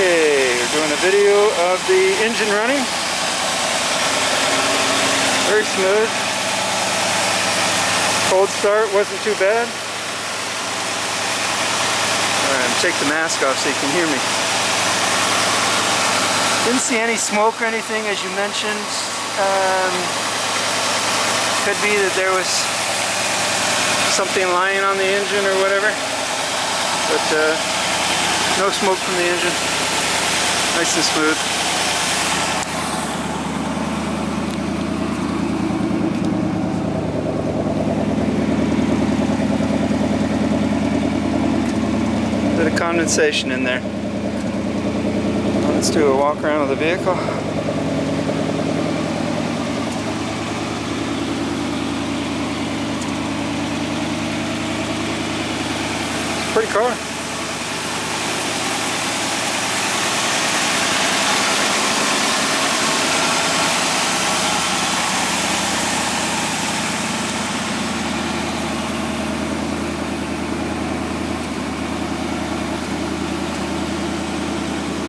Okay, we're doing a video of the engine running. Very smooth. Cold start wasn't too bad. Alright, take the mask off so you can hear me. Didn't see any smoke or anything, as you mentioned. Could be that there was something lying on the engine or whatever, but no smoke from the engine. Nice and smooth. Bit of condensation in there. Let's do a walk around of the vehicle. Pretty car.